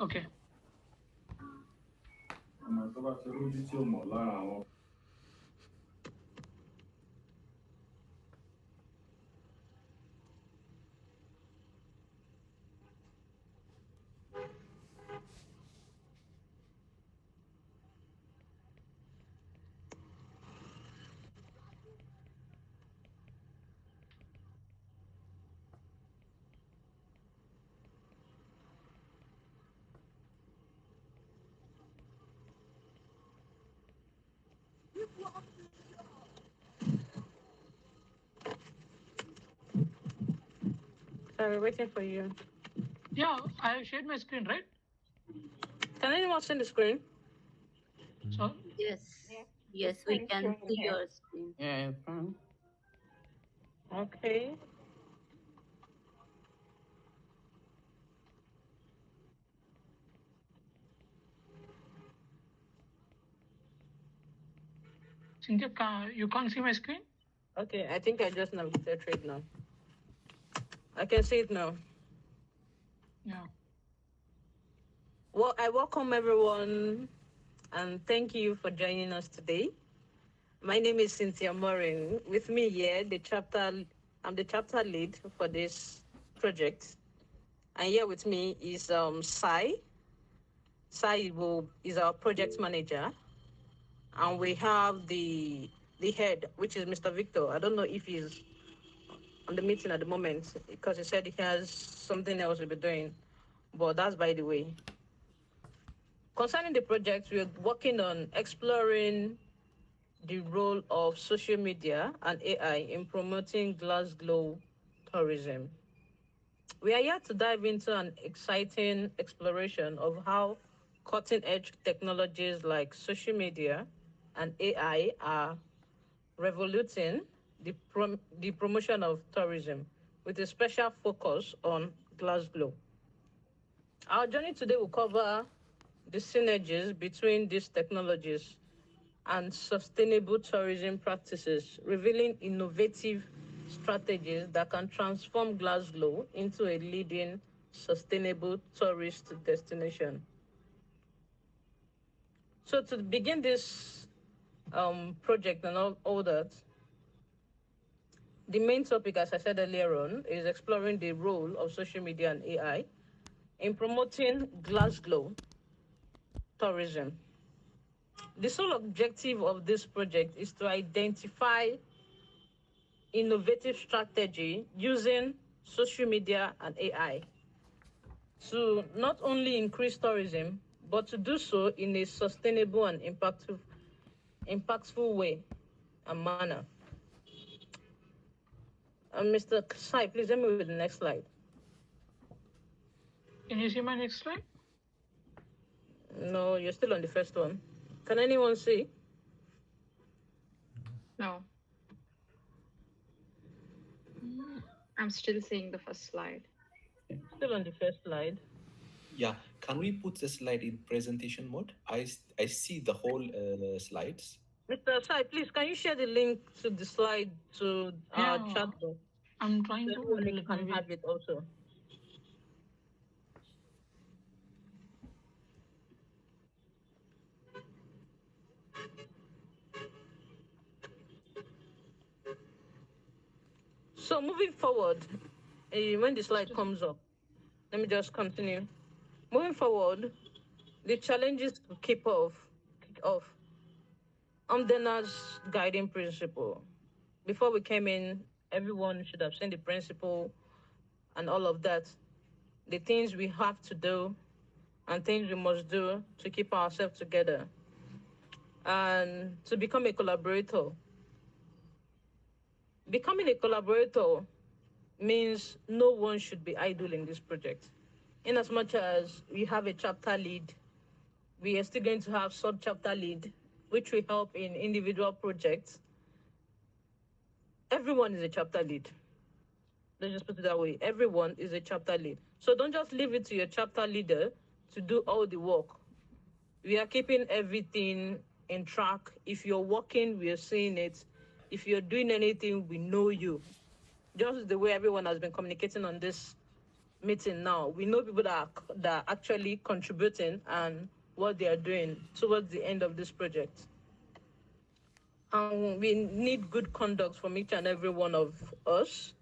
Okay. Sorry, waiting for you. Yeah, I shared my screen, right? Can anyone see the screen? So Yes. Yeah. Yes, It's we fine can showing see here. your screen. Yeah, fine. Okay. Cynthia, you can't see my screen? Okay, I think I just navigated trade now. I can see it now. Yeah. Well, I welcome everyone and thank you for joining us today. My name is Cynthia Morin. With me here, I'm the chapter lead for this project. And here with me is Sai. Is our project manager. And we have the head, which is Mr. Victor. I don't know if he's on the meeting at the moment because he said he has something else he'll be doing. But that's by the way. Concerning the project, we're working on exploring the role of social media and AI in promoting Glasgow tourism. We are here to dive into an exciting exploration of how cutting edge technologies like social media and AI are revoluting the promotion of tourism with a special focus on Glasgow. Our journey today will cover the synergies between these technologies and sustainable tourism practices, revealing innovative strategies that can transform Glasgow into a leading sustainable tourist destination. So to begin this project and all that, the main topic, as I said earlier on, is exploring the role of social media and AI in promoting Glasgow tourism. The sole objective of this project is to identify innovative strategy using social media and AI to not only increase tourism, but to do so in a sustainable and impactful way and manner. Mr. Sai, please let me with the next slide. Can you see my next slide? No, you're still on the first one. Can anyone see? No. I'm still seeing the first slide. Still on the first slide. Yeah, can we put the slide in presentation mode? I see the whole slides. Mr. Sai, please, can you share the link to the slide to our chat box? I'm trying to. Everyone can have it also. So moving forward, when the slide comes up, let me just continue. Moving forward, the challenges to kick off Omdena's guiding principle. Before we came in, everyone should have seen the principle and all of that. The things we have to do and things we must do to keep ourselves together and to become a collaborator. Becoming a collaborator means no one should be idle in this project. In as much as we have a chapter lead, we are still going to have sub-chapter lead, which will help in individual projects. Everyone is a chapter lead. Let's just put it that way. Everyone is a chapter lead. So don't just leave it to your chapter leader to do all the work. We are keeping everything in track. If you're working, we are seeing it. If you're doing anything, we know you. Just the way everyone has been communicating on this meeting now. We know people that are actually contributing and what they are doing towards the end of this project. And we need good conduct from each and every one of us.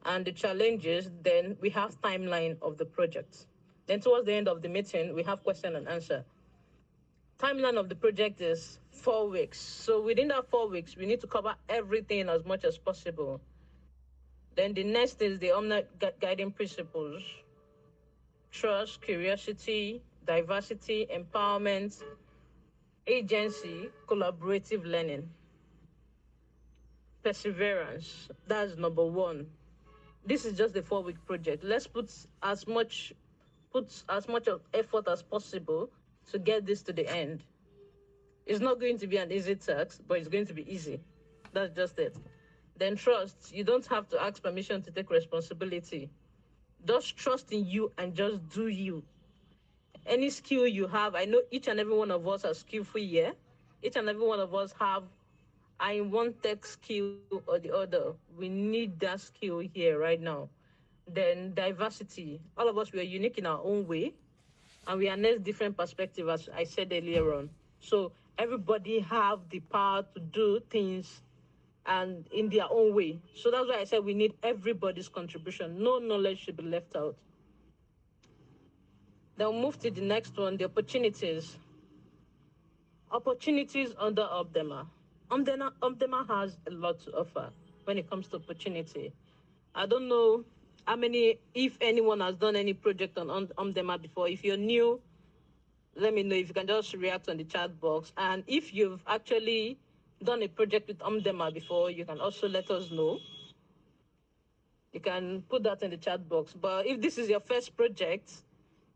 And the challenges, then we have timeline of the project. Then towards the end of the meeting, we have question and answer. Timeline of the project is 4 weeks. So within that 4 weeks, we need to cover everything as much as possible. Then the next is the Omdena guiding principles: trust, curiosity, diversity, empowerment, agency, collaborative learning, perseverance. That's number 1. This is just a 4-week project. Let's put as much of effort as possible to get this to the end. It's not going to be an easy task, but it's going to be easy. That's just it. Then trust. You don't have to ask permission to take responsibility. Just trust in you and just do you. Any skill you have, I know each and every one of us are skillful here. Each and every one of us have one tech skill or the other. We need that skill here right now. Then diversity. All of us, we are unique in our own way, and we harness different perspectives, as I said earlier on. So everybody have the power to do things and in their own way. So that's why I said we need everybody's contribution. No knowledge should be left out. Then we'll move to the next one, the opportunities. Opportunities under Omdena. Omdena has a lot to offer when it comes to opportunity. I don't know if anyone has done any project on Omdena before. If you're new, let me know. If you can just react on the chat box. And if you've actually done a project with Omdena before, you can also let us know. You can put that in the chat box. But if this is your first project,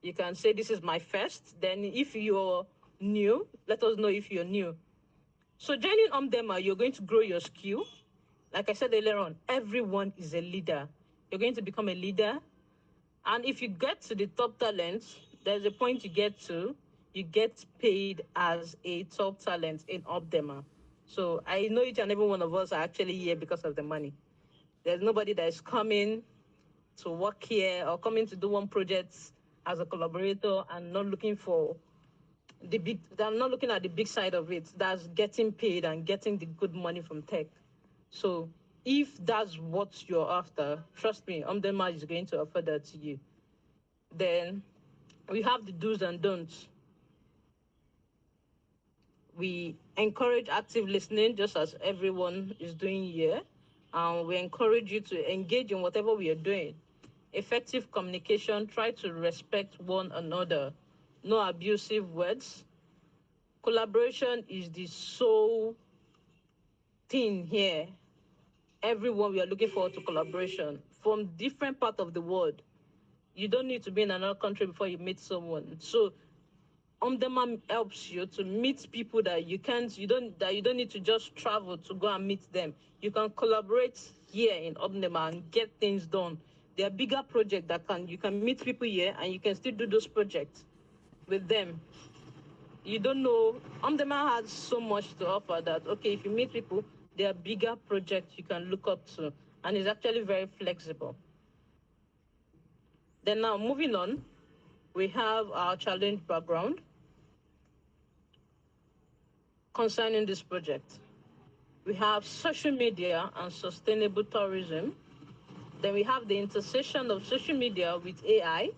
you can say this is my first. Then if you're new, let us know if you're new. So joining Omdena, you're going to grow your skill. Like I said earlier on, everyone is a leader. You're going to become a leader. And if you get to the top talent, there's a point you get to, you get paid as a top talent in Omdena. So I know each and every one of us are actually here because of the money. There's nobody that is coming to work here or coming to do one project as a collaborator and not looking for they're not looking at the big side of it. That's getting paid and getting the good money from tech. So if that's what you're after, trust me, Omdena is going to offer that to you. Then we have the do's and don'ts. We encourage active listening, just as everyone is doing here. And we encourage you to engage in whatever we are doing. Effective communication, try to respect one another. No abusive words. Collaboration is the sole thing here. Everyone, we are looking forward to collaboration from different parts of the world. You don't need to be in another country before you meet someone. So Omdena helps you to meet people that you don't need to just travel to go and meet them. You can collaborate here in Omdena and get things done. There are bigger projects you can meet people here and you can still do those projects with them. You don't know, Omdena has so much to offer that, okay, if you meet people, there are bigger projects you can look up to, and it's actually very flexible. Then now, moving on, we have our challenge background concerning this project. We have social media and sustainable tourism. Then we have the intersection of social media with AI.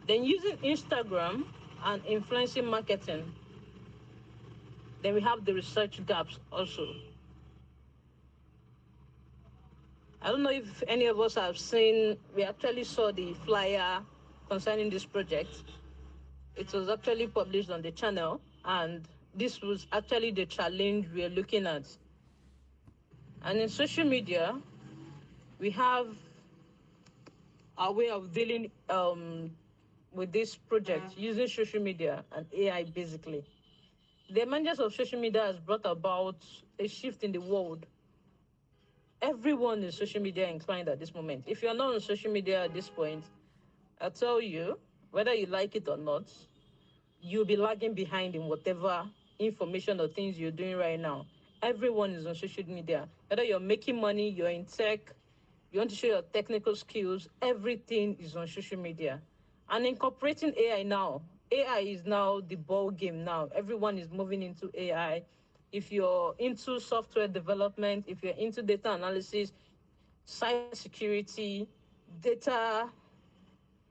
Then using Instagram and influencing marketing. Then we have the research gaps also. I don't know if any of us have seen, we actually saw the flyer concerning this project. It was actually published on the channel, and this was actually the challenge we are looking at. And in social media, we have our way of dealing with this project using social media and AI basically. The emergence of social media has brought about a shift in the world. Everyone is social media inclined at this moment. If you're not on social media at this point, I tell you, whether you like it or not, you'll be lagging behind in whatever information or things you're doing right now. Everyone is on social media. Whether you're making money, you're in tech, you want to show your technical skills, everything is on social media. And incorporating AI now, AI is now the ball game now. Everyone is moving into AI. If you're into software development, if you're into data analysis, cybersecurity, data,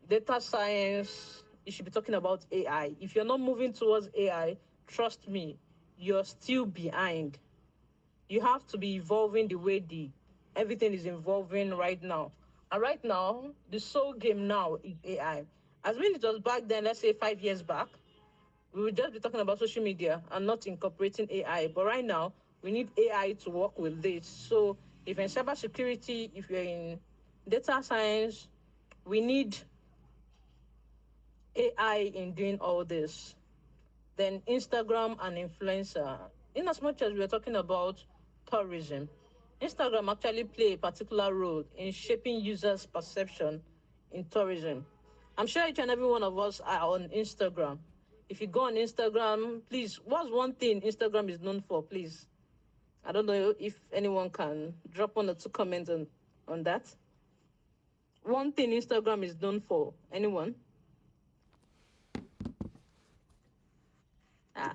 data science, you should be talking about AI. If you're not moving towards AI, trust me, you're still behind. You have to be evolving the way everything is evolving right now. And right now, the sole game now is AI. As when it was back then, let's say 5 years back, we would just be talking about social media and not incorporating AI. But right now, we need AI to work with this. So if you're in cybersecurity, if you're in data science, we need AI in doing all this. Then Instagram and influencer. In as much as we're talking about tourism, Instagram actually play a particular role in shaping users' perception in tourism. I'm sure each and every one of us are on Instagram. If you go on Instagram, please, what's one thing Instagram is known for, please? I don't know if anyone can drop 1 or 2 comments on that. One thing Instagram is known for, anyone? Ah.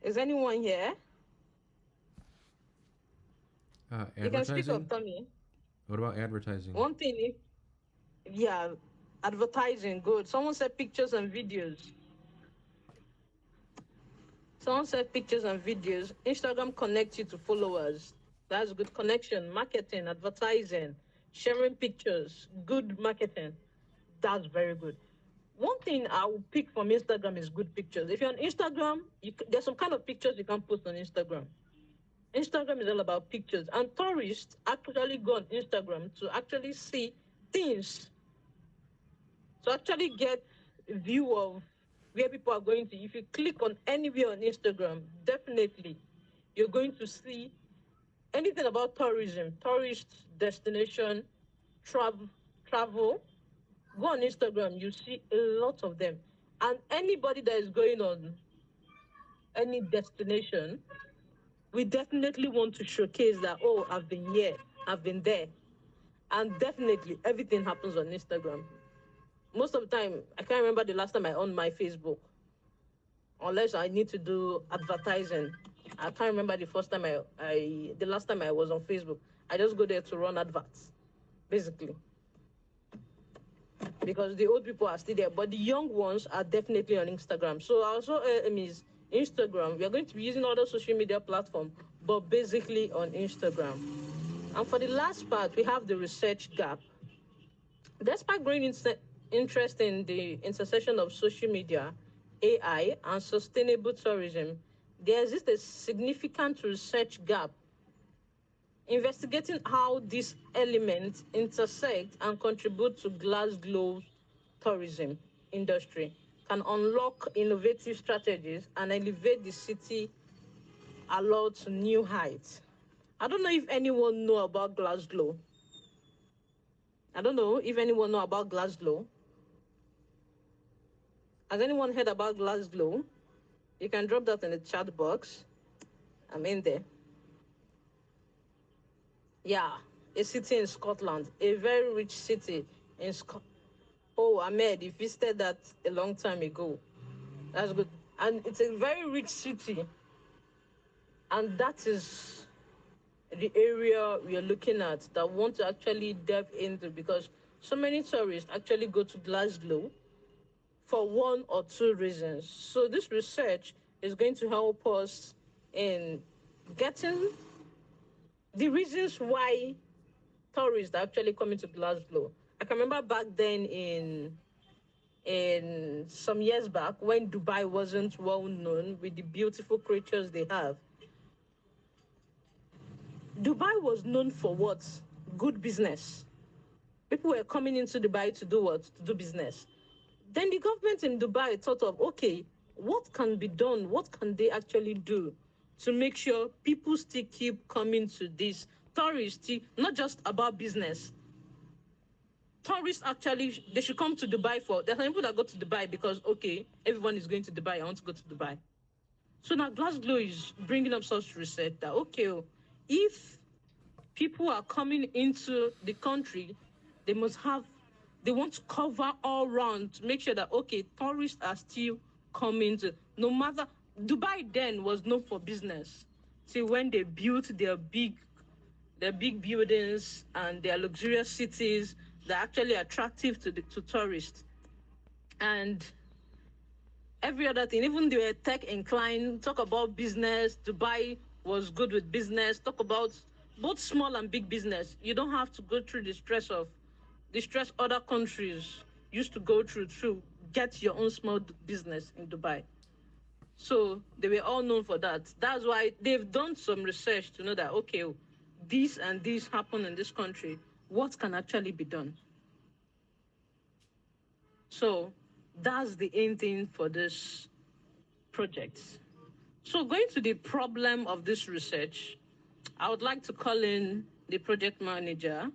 Is anyone here? You can speak up, Advertising. Tommy. What about advertising? One thing, yeah, advertising, good. Someone said pictures and videos. Someone said pictures and videos. Instagram connects you to followers. That's good connection. Marketing, advertising, sharing pictures, good marketing. That's very good. One thing I will pick from Instagram is good pictures. If you're on Instagram, there's some kind of pictures you can post on Instagram. Instagram is all about pictures, and tourists actually go on Instagram to actually see things, to actually get a view of where people are going to. If you click on anywhere on Instagram, definitely you're going to see anything about tourism, tourist destination, travel. Go on Instagram, you see a lot of them. And anybody that is going on any destination, we definitely want to showcase that, oh, I've been here, I've been there. And definitely everything happens on Instagram. Most of the time, I can't remember the last time I on my Facebook, unless I need to do advertising. I can't remember the first time the last time I was on Facebook. I just go there to run adverts, basically. Because the old people are still there, but the young ones are definitely on Instagram. So also is Instagram. We are going to be using other social media platforms, but basically on Instagram. And for the last part, we have the research gap. Despite growing interest in the intersection of social media, AI, and sustainable tourism, there exists a significant research gap. Investigating how these elements intersect and contribute to Glasgow's tourism industry can unlock innovative strategies and elevate the city along to new heights. I don't know if anyone know about Glasgow. I don't know if anyone know about Glasgow. Has anyone heard about Glasgow? You can drop that in the chat box. I'm in there. Yeah, a city in Scotland, a very rich city in Scotland. Oh, Ahmed, you visited that a long time ago. That's good. And it's a very rich city. And that is the area we are looking at that want to actually delve into, because so many tourists actually go to Glasgow for 1 or 2 reasons. So this research is going to help us in getting the reasons why tourists are actually coming to Glasgow. I can remember back then in some years back when Dubai wasn't well known with the beautiful creatures they have. Dubai was known for what? Good business. People were coming into Dubai to do what? To do business. Then the government in Dubai thought of, okay, what can be done? What can they actually do to make sure people still keep coming to this? Tourists, not just about business. Tourists actually, they should come to Dubai for, there are some people that go to Dubai because, okay, everyone is going to Dubai, I want to go to Dubai. So now Glasgow is bringing up such research that, okay, if people are coming into the country, they want to cover all round to make sure that, okay, tourists are still coming to, no matter, Dubai then was known for business. See, when they built their big buildings and their luxurious cities, they're actually attractive to tourists. And every other thing, even they were tech inclined, talk about business. Dubai was good with business. Talk about both small and big business. You don't have to go through the stress other countries used to go through to get your own small business in Dubai. So they were all known for that. That's why they've done some research to know that, okay, this and this happened in this country. What can actually be done? So that's the aim thing for this project. So going to the problem of this research, I would like to call in the project manager,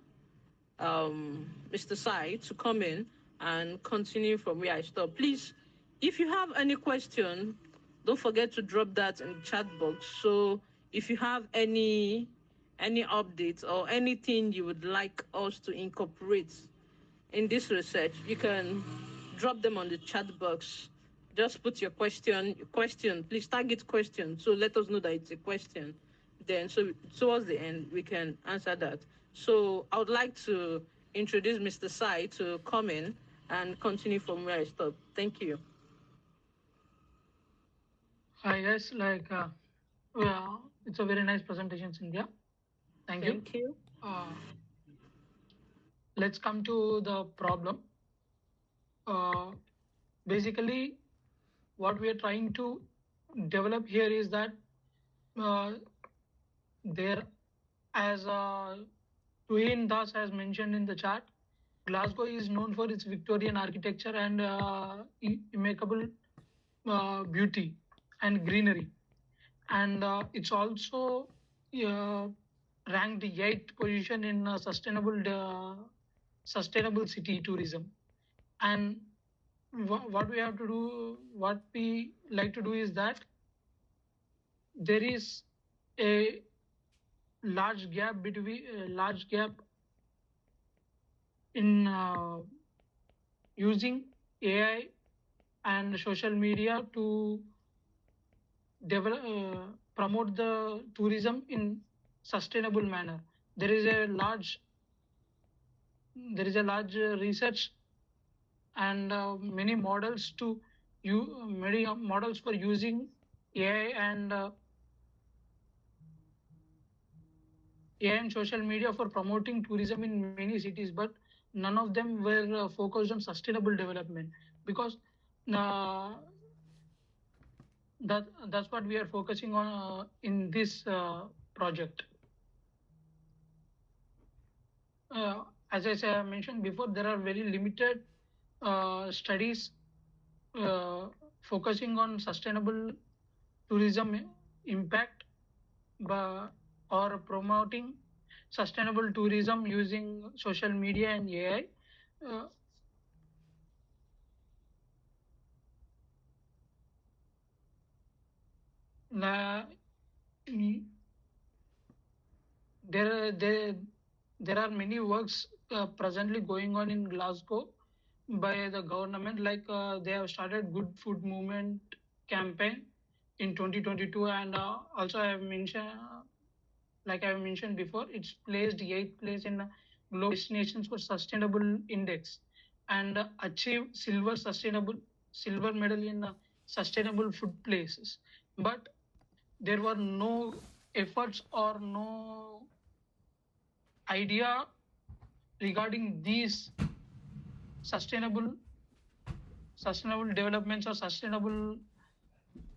Mr. Sai, to come in and continue from where I stopped. Please, if you have any question, don't forget to drop that in the chat box. So if you have any updates or anything you would like us to incorporate in this research, you can drop them on the chat box. Just put your question, please target question. So let us know that it's a question. Then, so towards the end, we can answer that. So I would like to introduce Mr. Sai to come in and continue from where I stopped. Thank you. Yes, yeah, it's a very nice presentation, Cynthia. Thank you. Thank you. Let's come to the problem. Basically, what we are trying to develop here is that there, as Tuhin Das has mentioned in the chart, Glasgow is known for its Victorian architecture and impeccable beauty and greenery. And it's also ranked 8th position in sustainable city tourism. And what we like to do is that there is a large gap in using AI and social media to promote the tourism in sustainable manner. There is a large research and many models for using AI and social media for promoting tourism in many cities, but none of them were focused on sustainable development, because that's what we are focusing on in this project. As I mentioned before, there are very limited studies focusing on sustainable tourism impact or promoting sustainable tourism using social media and AI. There are many works presently going on in Glasgow by the government, like they have started Good Food Movement campaign in 2022, and also I have mentioned, like I have mentioned before, it's placed 8th place in Global Destinations for Sustainable Index, and achieved silver medal in sustainable food places. But there were no efforts or no idea regarding these sustainable developments or sustainable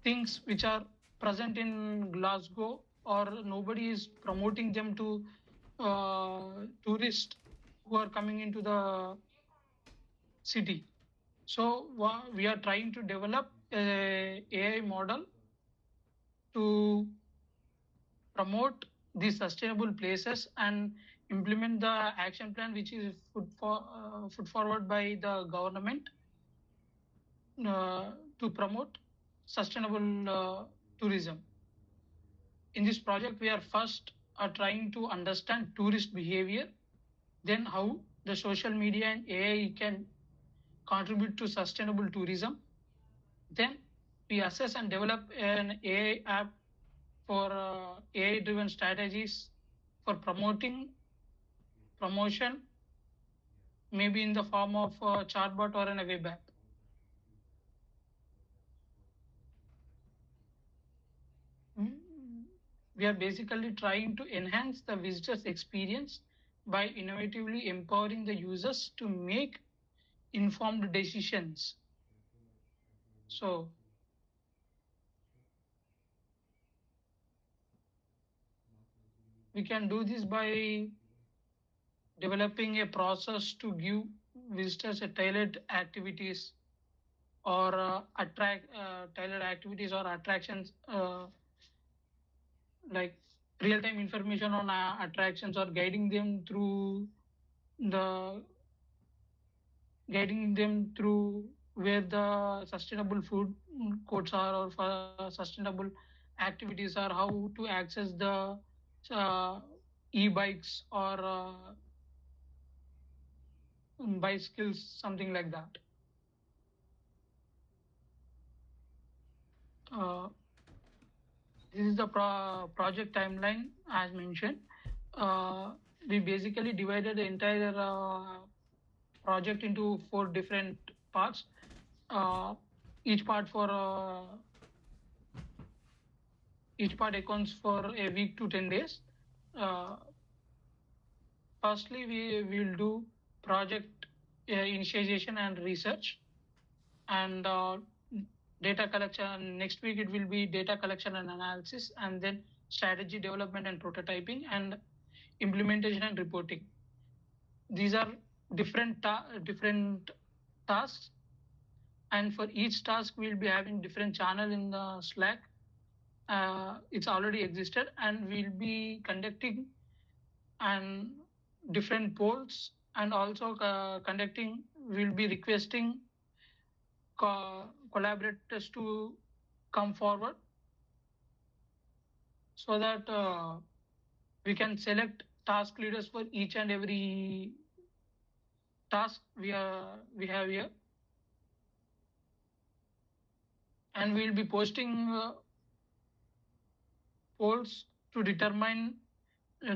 things which are present in Glasgow, or nobody is promoting them to tourists who are coming into the city. So we are trying to develop a AI model to promote these sustainable places and implement the action plan which is put forward by the government to promote sustainable tourism. In this project, we are first are trying to understand tourist behavior, then how the social media and AI can contribute to sustainable tourism. Then we assess and develop an AI app for AI-driven strategies for promotion, maybe in the form of a chatbot or a web app. We are basically trying to enhance the visitor's experience by innovatively empowering the users to make informed decisions. So we can do this by developing a process to give visitors a tailored activities or attract tailored activities or attractions, like real-time information on attractions, or the guiding them through where the sustainable food courts are, or for sustainable activities, are how to access the uh, e-bikes or bicycles, something like that. Uh, this is the project timeline as mentioned. Uh, we basically divided the entire project into 4 different parts. Each part for each part accounts for a week to 10 days. Uh, Firstly, we will do project initiation and research, and data collection. Next week it will be data collection and analysis, and then strategy development and prototyping, and implementation and reporting. These are different tasks, and for each task we'll be having different channel in the Slack. It's already existed, and we'll be conducting and different polls, and also we'll be requesting collaborators to come forward, so that we can select task leaders for each and every task we have here, and we'll be posting polls to determine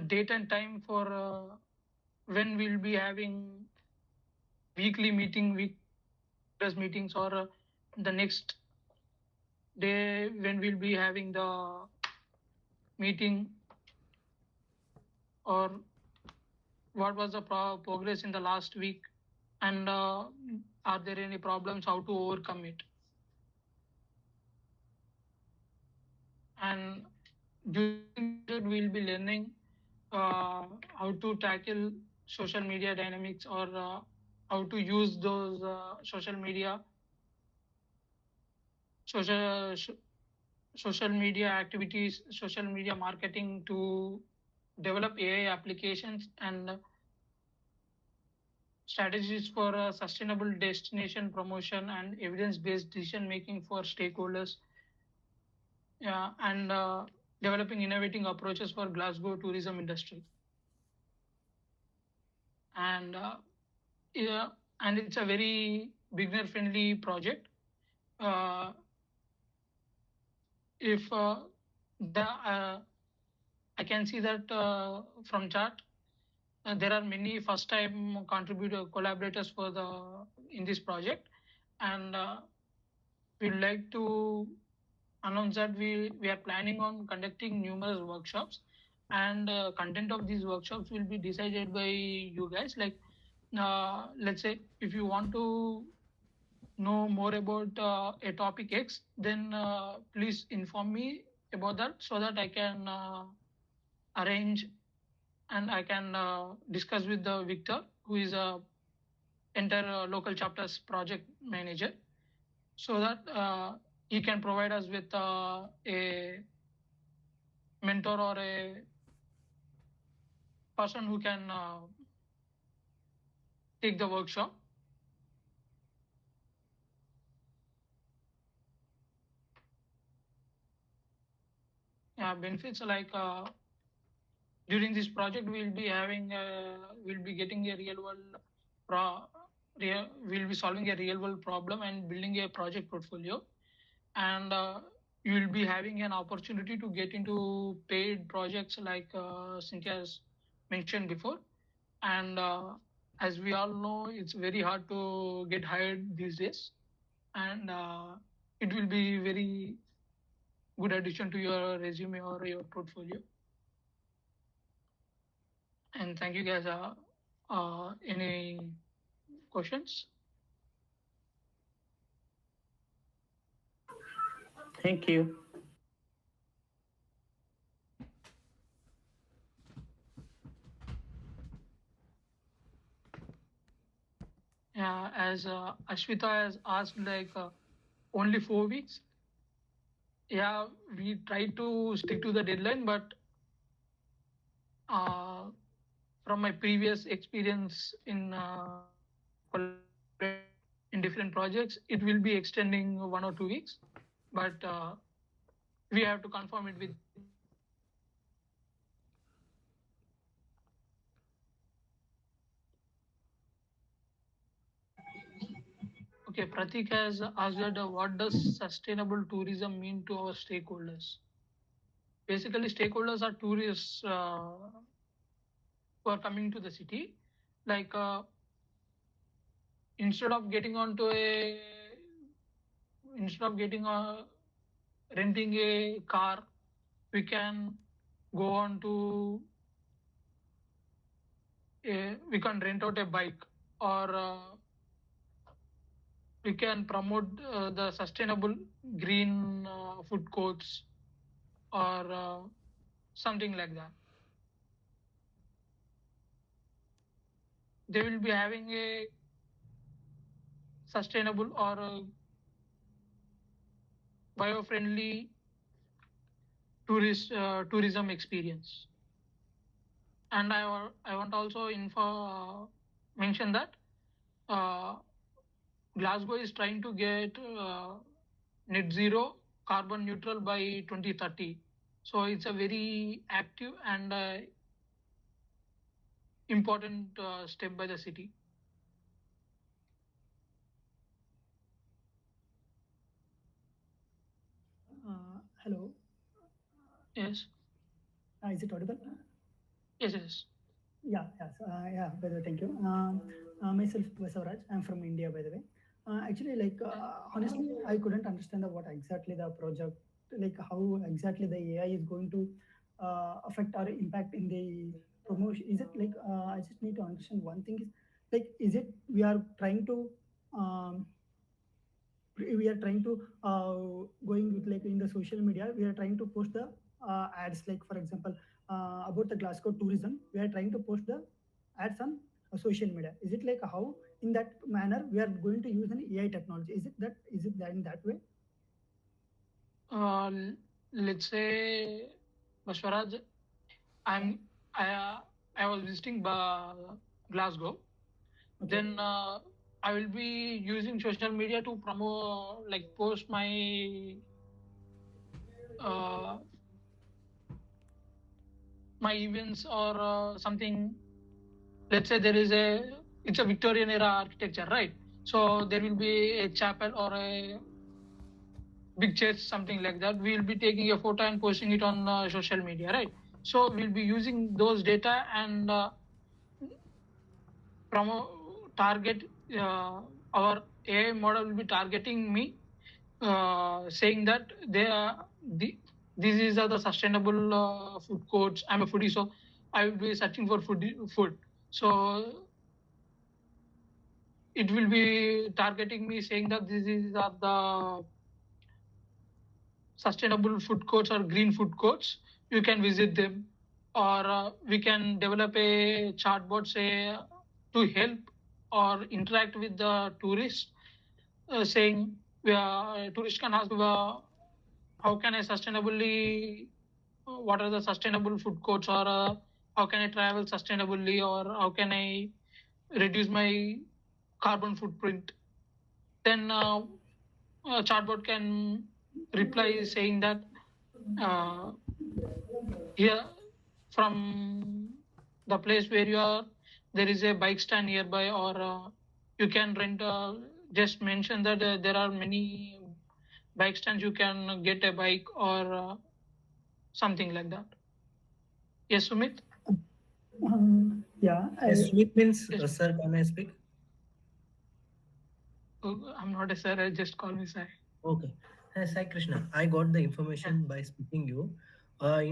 date and time for when we'll be having weekly meetings, or the next day when we'll be having the meeting, or what was the progress in the last week, and are there any problems, how to overcome it. And during that we'll be learning how to tackle social media dynamics, or how to use those social social media activities, social media marketing, to develop AI applications and strategies for sustainable destination promotion and evidence-based decision making for stakeholders. Yeah, and developing innovating approaches for Glasgow tourism industry. And yeah, and it's a very beginner-friendly project. If I can see that from chart, there are many first-time contributor collaborators for in this project, and we'd like to announce that we are planning on conducting numerous workshops, and content of these workshops will be decided by you guys. Like, let's say if you want to know more about a topic X, then please inform me about that, so that I can arrange, and I can discuss with the Victor, who is a enter local chapters project manager, so that he can provide us with a mentor or a person who can take the workshop. Yeah, benefits like during this project we'll be having we'll be getting a real world we'll be solving a real world problem and building a project portfolio, and you will be having an opportunity to get into paid projects like Cynthia has mentioned before. And as we all know, it's very hard to get hired these days, and it will be very good addition to your resume or your portfolio. And thank you guys. Any questions? Thank you. As Ashwita has asked, like only 4 weeks. Yeah, we try to stick to the deadline, but from my previous experience in collaborating in different projects, it will be extending 1 or 2 weeks, but we have to confirm it with. Okay, Pratik has asked that what does sustainable tourism mean to our stakeholders? Basically, stakeholders are tourists who are coming to the city. Like instead of getting onto a instead of getting renting a car, we can go on to we can rent out a bike, or we can promote the sustainable green food courts, or something like that. They will be having a sustainable or bio-friendly tourism experience. And I want also mention that uh, Glasgow is trying to get net zero carbon neutral by 2030. So it's a very active and important step by the city. Hello. Yes. Is it audible? Yes. Yes. Yeah, yes. Yeah, by the way, thank you. Myself, Basavaraj. I'm from India, by the way. Actually, like, honestly, I couldn't understand what exactly the project, like, how exactly the AI is going to affect or impact in the promotion. Is it like, I just need to understand one thing is, like, is it we are trying to um, we are trying to going with like in the social media we are trying to post the ads, like for example about the Glasgow tourism we are trying to post the ads on social media. Is it like how in that manner we are going to use an AI technology? Is it that in that way? Uh, let's say, Bashwaraj, I'm I was visiting Glasgow. Okay. Then I will be using social media to promote, like post my uh, my events or something. Let's say it's a Victorian era architecture, right? So there will be a chapel or a big church, something like that. We'll be taking a photo and posting it on social media, right? So we'll be using those data and target our AI model will be targeting me, saying that these are the sustainable food courts. I'm a foodie, so I will be searching for food. So it will be targeting me, saying that these are the sustainable food courts or green food courts. You can visit them, or we can develop a chatbot, say, to help or interact with the tourists, saying tourists can ask how can I sustainably what are the sustainable food courts, or how can I travel sustainably, or how can I reduce my carbon footprint. Then chatbot can reply saying that here from the place where you are, there is a bike stand nearby, or you can rent. Just mention that there are many bike stands. You can get a bike or something like that. Yes, Sumit. Yeah, Yes, Sumit means, Yes. sir, can I speak? I'm not a sir. I just call me Sai. Okay. Sai Krishna, I got the Yeah. information by speaking you.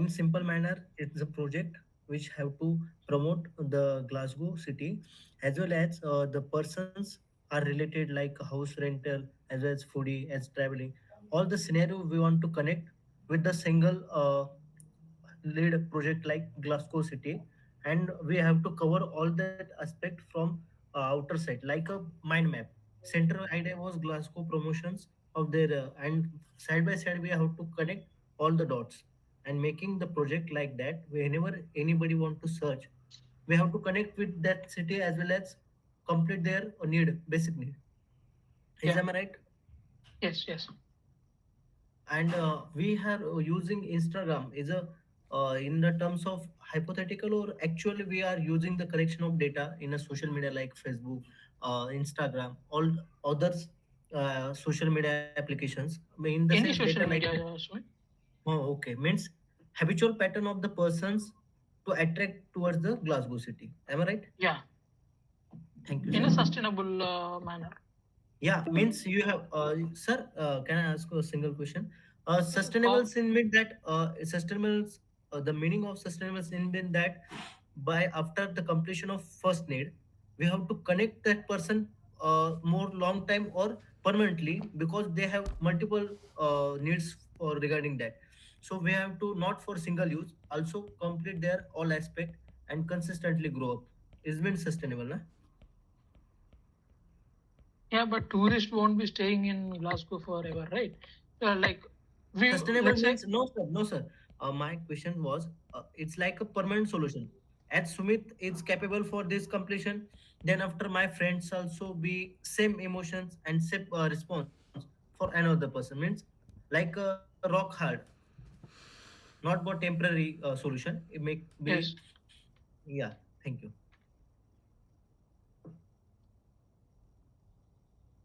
In simple manner, it's a project which have to promote the Glasgow city, as well as the persons are related like house rental, as well as foodie, as traveling. All the scenario we want to connect with the single lead project like Glasgow City, and we have to cover all that aspect from outer side, like a mind map. Central idea was Glasgow promotions of their and side by side we have to connect all the dots and making the project like that. Whenever anybody want to search, we have to connect with that city as well as complete their need, basic need. Is Yeah. am I right? Yes. Yes. And we are using Instagram is a in the terms of hypothetical, or actually we are using the collection of data in a social media like Facebook, Instagram, all others social media applications. I mean, in the sense Any data social like media, Sumit. oh, okay, means habitual pattern of the persons to attract towards the Glasgow city. Am I right? Yeah. Thank you, In sir. a sustainable manner. Yeah, means you have, sir. Can I ask you a single question? Sustainable Oh, sin mean that sustainable. The meaning of sustainable sin mean that by after the completion of first need, we have to connect that person more long time or permanently, because they have multiple needs for regarding that. So we have to not for single use, also complete their all aspect and consistently grow up. Is mean sustainable, na? yeah, but tourists won't be staying in Glasgow forever, right? Like we, Sustainable let's say, means no, sir, no, sir. My question was, it's like a permanent solution. As Sumit is capable for this completion, then after my friends also be same emotions and same response for another person. Means like a rock hard, not for temporary solution. It may be, yes, yeah. Thank you.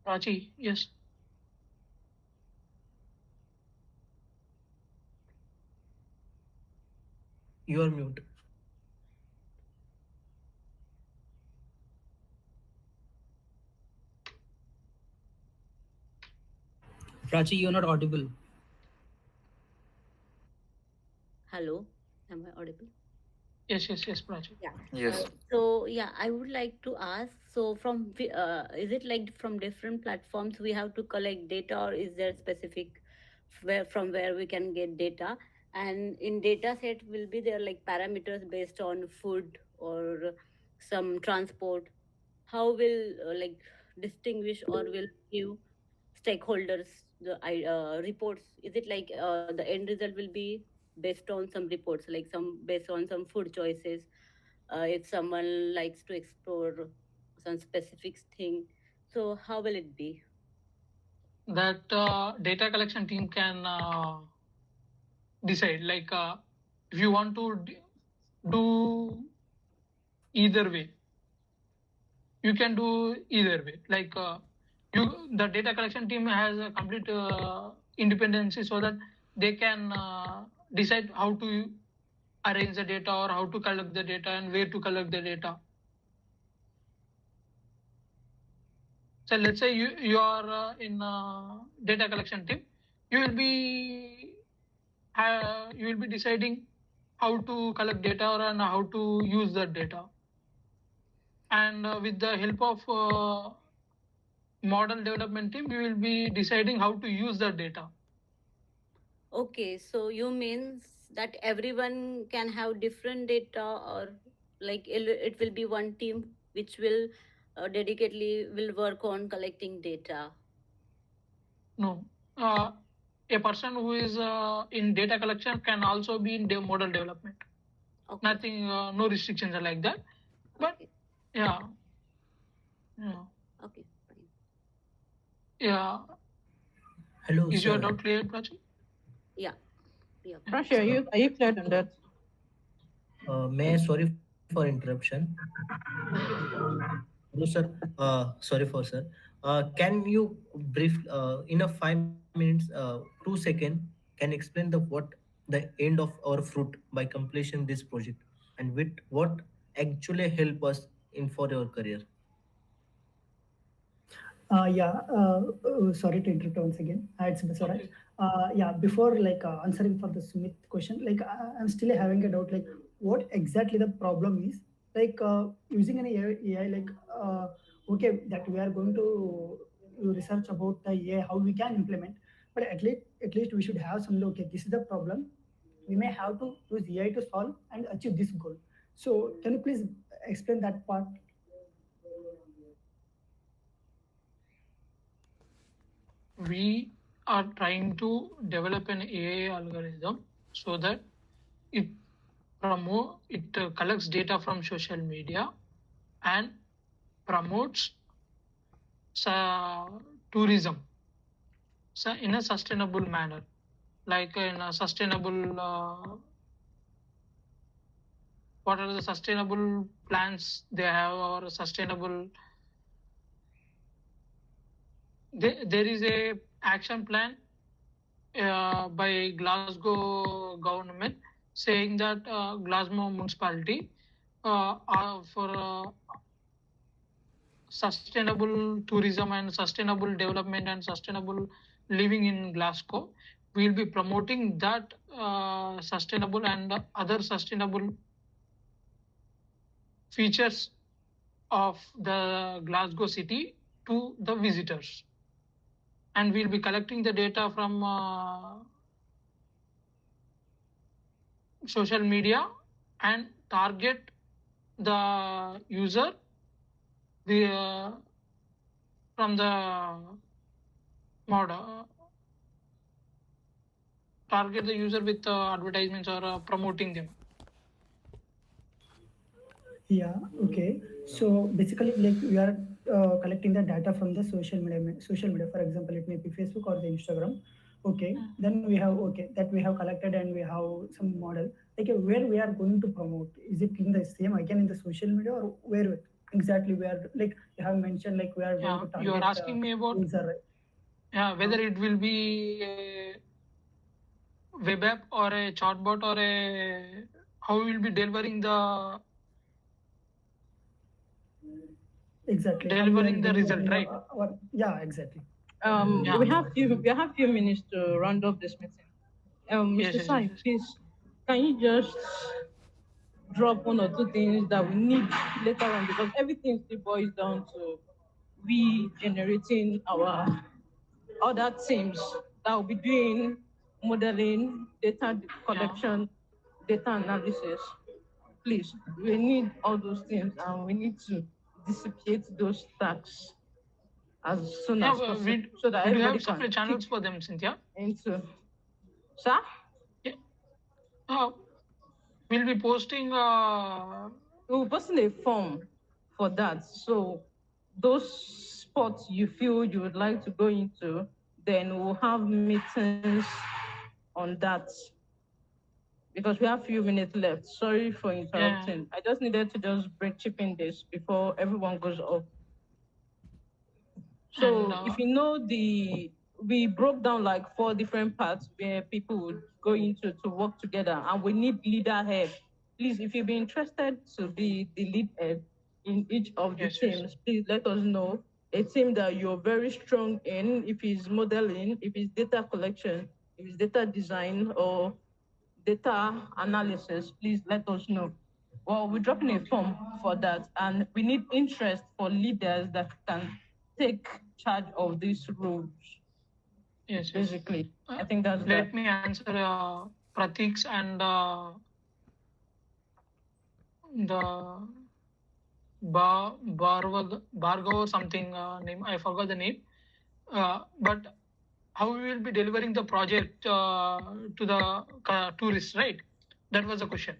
Prachi, yes. You are mute. Prachi, you're not audible. Hello, am I audible? Yes, yes, yes, Prachi. Yeah. Yes. So yeah, I would like to ask. So is it like from different platforms we have to collect data, or is there specific where we can get data? And in data set will be there like parameters based on food or some transport. How will like distinguish or will give stakeholders the reports? Is it like the end result will be based on some reports, like some based on some food choices, if someone likes to explore some specific thing, so how will it be? That data collection team can decide. Like if you want to do either way, you can do either way. Like the data collection team has a complete independency, so that they can decide how to arrange the data or how to collect the data and where to collect the data. So let's say you are in data collection team, you will be you will be deciding how to collect data or and how to use that data. And with the help of model development team, we will be deciding how to use that data. Okay, so you means that everyone can have different data, or like it will be one team which will dedicatedly will work on collecting data. No. A person who is in data collection can also be in model development. Okay. Nothing, no restrictions are like that. But Okay. yeah, yeah, Okay, fine. yeah. Hello, Is your sir. doubt clear, Prachi? Yeah, yeah. Yeah. Prasha, Sir. are you clear on that? May I sorry for interruption? Okay. Hello, sir. Sorry for sir. Can you brief in a 5 minutes, 2 second, can explain the end of our fruit by completion this project and with what actually help us in for our career? Yeah, sorry to interrupt once again. It's Baswaraj. Okay. Yeah, before like answering for the Sumit question, like I'm still having a doubt, like what exactly the problem is. Like using an AI, like okay, that we are going to research about the AI, how we can implement, but at least we should have some. Okay, this is the problem. We may have to use AI to solve and achieve this goal. So can you please explain that part? We are trying to develop an AI algorithm so that it collects data from social media and promotes tourism in a sustainable manner, like in a sustainable what are the sustainable plans they have, or sustainable there is a action plan by Glasgow government saying that Glasgow municipality for sustainable tourism and sustainable development and sustainable living in Glasgow. We'll be promoting that sustainable and other sustainable features of the Glasgow city to the visitors. And we'll be collecting the data from social media and target the user the from the mod target the user with advertisements or promoting them. Yeah, okay. So basically, like we are collecting the data from the social media. For example, it may be Facebook or the Instagram. Okay, then we have that we have collected and we have some model. Like where we are going to promote? Is it in the same again in the social media or where exactly we are? Like you have mentioned, like we are going to You are target asking me about user, whether it will be a web app or a chatbot or a how we will be delivering exactly how we are delivering the result, delivering right? our yeah, exactly. Yeah. We have few minutes to round up this meeting. Yes, Mr. yes, yes, Sai, yes. please, can you just drop one or two things that we need later on, because everything still boils down to we generating our other teams that will be doing modeling, data collection, data analysis. Please, we need all those things and we need to dissipate those tasks as soon as possible so that we do everybody have can separate kick channels for them, Cynthia. into. Sir? Yeah. Uh, we'll be posting We'll posting a form for that. So those spots you feel you would like to go into, then we'll have meetings on that because we have few minutes left. Sorry for interrupting. I just needed to just chip in this before everyone goes off. So if you know we broke down like 4 different parts where people would go into to work together, and we need leader head. Please, if you'd be interested to be the lead head in each of the teams, please let us know a team that you're very strong in, if it's modeling, if it's data collection, if it's data design or data analysis, please let us know. Well, we're dropping a form for that, and we need interest for leaders that can take charge of these roles. Yes, basically. I think that's let that. me answer Pratik's and the Bhargav or something name. I forgot the name. But how we will be delivering the project to the tourists, right? That was the question.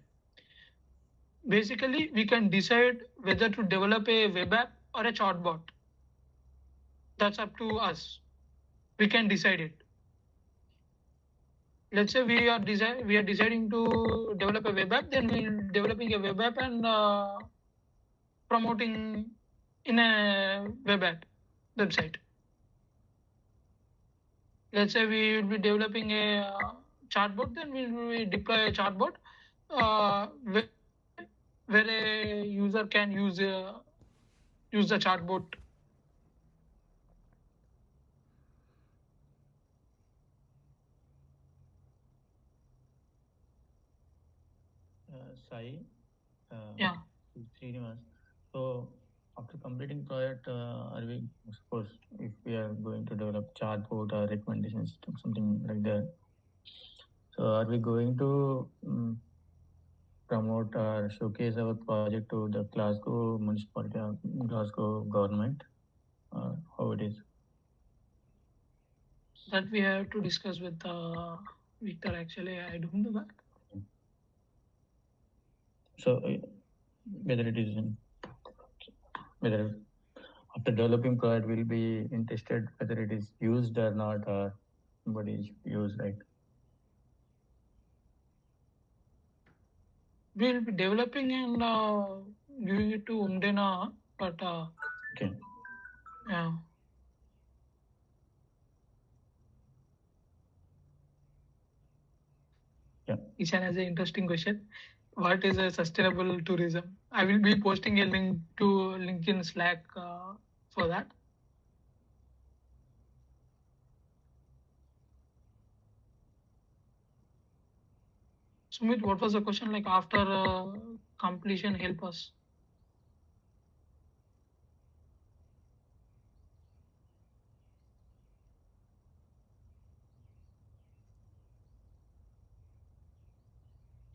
Basically, we can decide whether to develop a web app or a chatbot. That's up to us. We can decide it. let's say we are deciding to develop a web app, then we're developing a web app and promoting in a web app website. Let's say we will be developing a chatbot, then we will deploy a chatbot where a user can use the chatbot. Sai, Yeah. Srinivas. So after completing project, are we suppose if we are going to develop chatbot or recommendation system, something like that? So are we going to promote or showcase our project to the Glasgow municipality, Glasgow government? How it is? That we have to discuss with Victor. Actually, I don't know that. So whether it is whether after developing product will be interested whether it is used or not, or somebody is used, right? We will be developing and giving it to Omdena, but Okay. yeah. Yeah. Ishan has an interesting question. What is a sustainable tourism? I will be posting a link to LinkedIn Slack for that. Sumit, what was the question like after completion? Help us.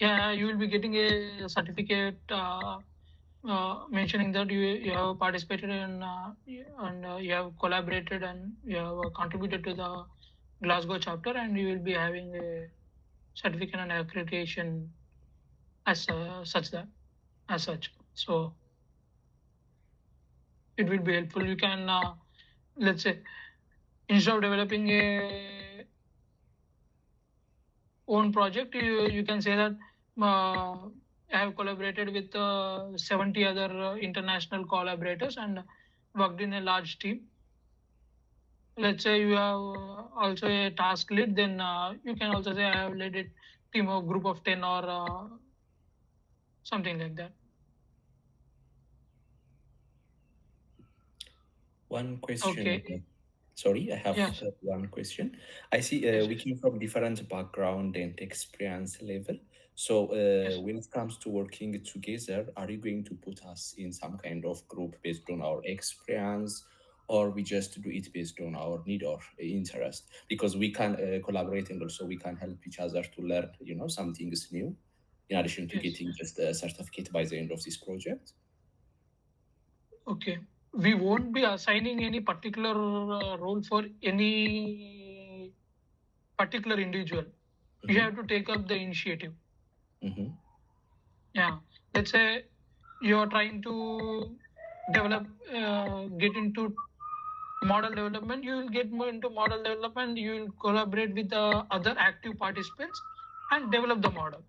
Yeah, you will be getting a certificate mentioning that you have participated in and you have collaborated and you have contributed to the Glasgow chapter, and you will be having a certificate and accreditation as such. So it will be helpful. You can let's say instead of developing a own project, you can say that I have collaborated with 70 other international collaborators and worked in a large team. Let's say you have also a task lead, then you can also say I have led a team of group of 10 or something like that. One question. Okay. Sorry, I have Yes. one question. I see we came from different background and experience level. So when it comes to working together, are you going to put us in some kind of group based on our experience, or we just do it based on our need or interest? Because we can collaborate and also we can help each other to learn, some things new, in addition to getting just a certificate by the end of this project. Okay. We won't be assigning any particular role for any particular individual. You have to take up the initiative. Yeah. Let's say you're trying to develop, get into model development. You will get more into model development. You will collaborate with the other active participants and develop the model.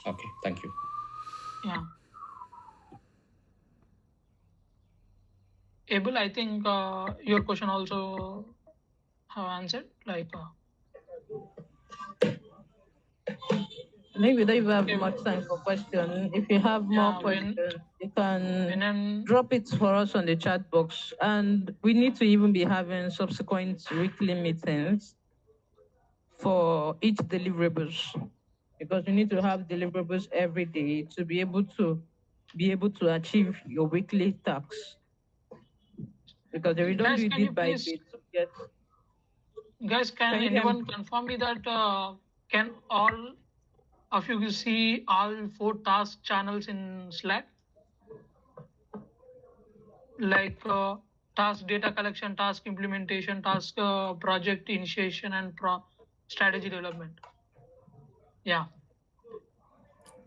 Okay, thank you. Yeah. Abel, I think your question also have answered. Like. Maybe we don't even have much time for questions. If you have more questions, you can drop it for us on the chat box. And we need to even be having subsequent weekly meetings for each deliverables, because you need to have deliverables every day to be able to achieve your weekly tasks. Because if you don't do it bit by bit, yes. Guys, can anyone confirm me that can all of you see all 4 task channels in Slack? Like task data collection, task implementation, task project initiation, and strategy development. Yeah.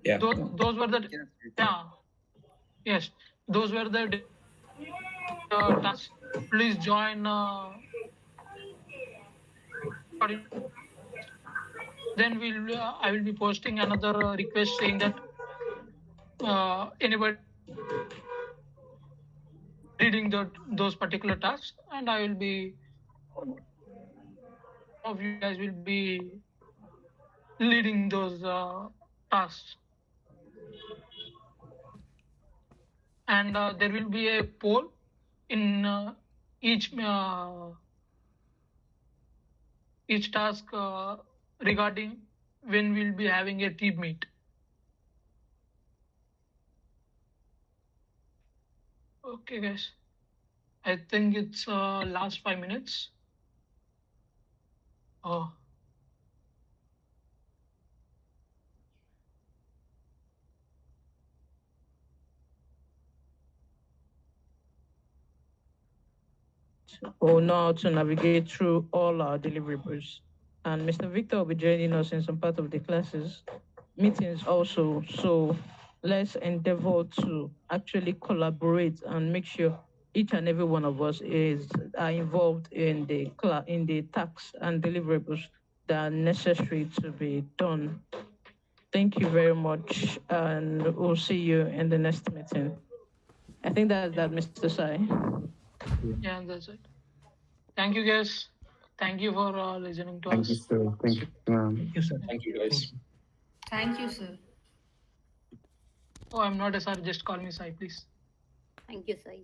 Yeah. Those were the yes. Those were the tasks. Please join then I will be posting another request saying that anybody reading those particular tasks, and I will be of you guys will be leading those tasks, and there will be a poll in each task regarding when we'll be having a team meet. Okay, guys. I think it's last 5 minutes. Oh. Or now to navigate through all our deliverables. And Mr. Victor will be joining us in some part of the classes, meetings also. So let's endeavor to actually collaborate and make sure each and every one of us are involved in the tasks and deliverables that are necessary to be done. Thank you very much, and we'll see you in the next meeting. I think that's that, Mr. Sai. Yeah, that's it. Thank you, guys. Thank you for listening to Thank us. you, sir. Thank you, Thank you, sir. Thank you, guys. Thank you, sir. Oh, I'm not a sir. Just call me Sai, please. Thank you, Sai.